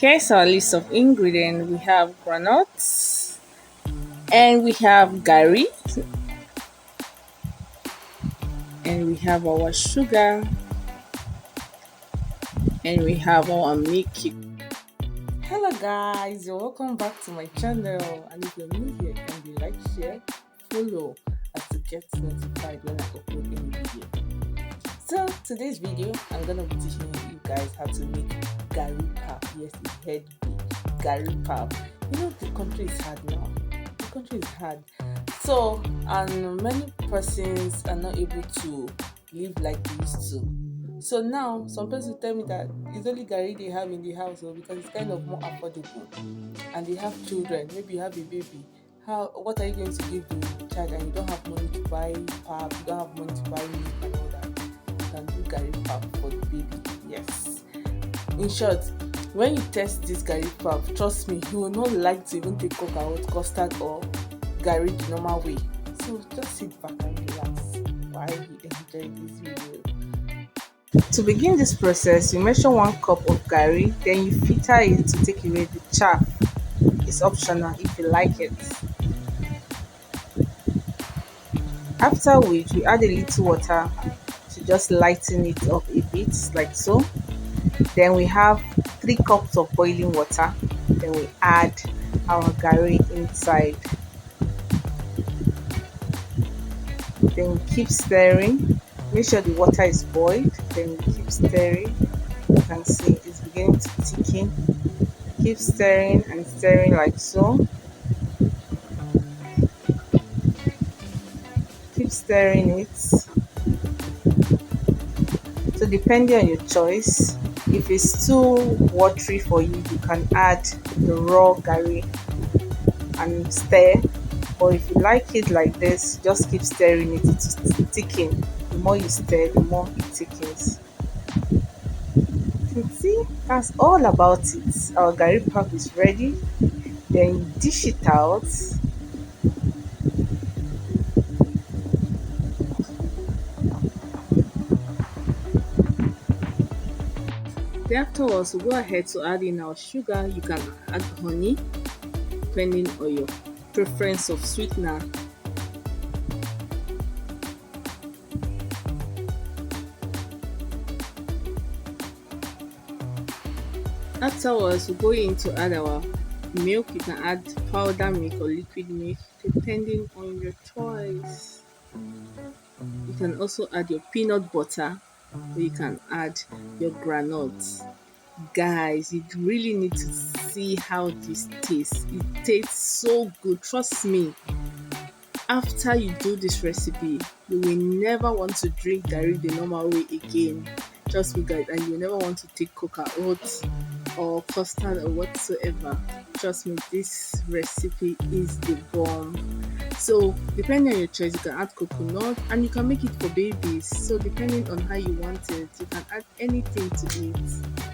Here's our list of ingredients. We have granuts and we have garri and we have our sugar and we have our milk. Hello guys, you're welcome back to my channel, and if you're new here, can you like, share, follow as to get notified when I upload any video. So today's video, I'm gonna be teaching you guys how to make garri pap. Yes, it's head garri pap. You know the country is hard now. The country is hard. So and many persons are not able to live like they used to. So now some person tell me that it's only garri they have in the house, because it's kind of more affordable, and they have children. Maybe you have a baby. What are you going to give the child, and you don't have money to buy pap, you don't have money to buy milk and all that? You can do garri pap for the baby. Yes. In short, when you test this garri pap, trust me, you will not like to even take cocoa or custard or garri the normal way. So just sit back and relax while you enjoy this video. To begin this process, you measure 1 cup of garri, then you filter it to take away the chaff. It's optional if you like it. After which, we add a little water to just lighten it up a bit, like so. Then we have 3 cups of boiling water. Then we add our garri inside. Then we keep stirring. Make sure the water is boiled. Then we keep stirring. You can see it's beginning to thicken. Keep stirring and stirring like so. Keep stirring it. So depending on your choice, if it's too watery for you, you can add the raw garri and stir. Or if you like it like this, just keep stirring it to thicken. The more you stir, the more it thickens. You can see that's all about it. Our garri pap is ready. Then you dish it out. Then afterwards, we'll go ahead to add in our sugar. You can add honey depending on your preference of sweetener. Afterwards, we'll go in to add our milk. You can add powder milk or liquid milk depending on your choice. You can also add your peanut butter, or you can add your granules. Guys, you really need to see how this tastes. It tastes so good, trust me. After you do this recipe, you will never want to drink garri the normal way again. Trust me guys, and you will never want to take cocoa oats or custard or whatsoever. Trust me, this recipe is the bomb. So depending on your choice, you can add coconut, and you can make it for babies. So depending on how you want it, you can add anything to it.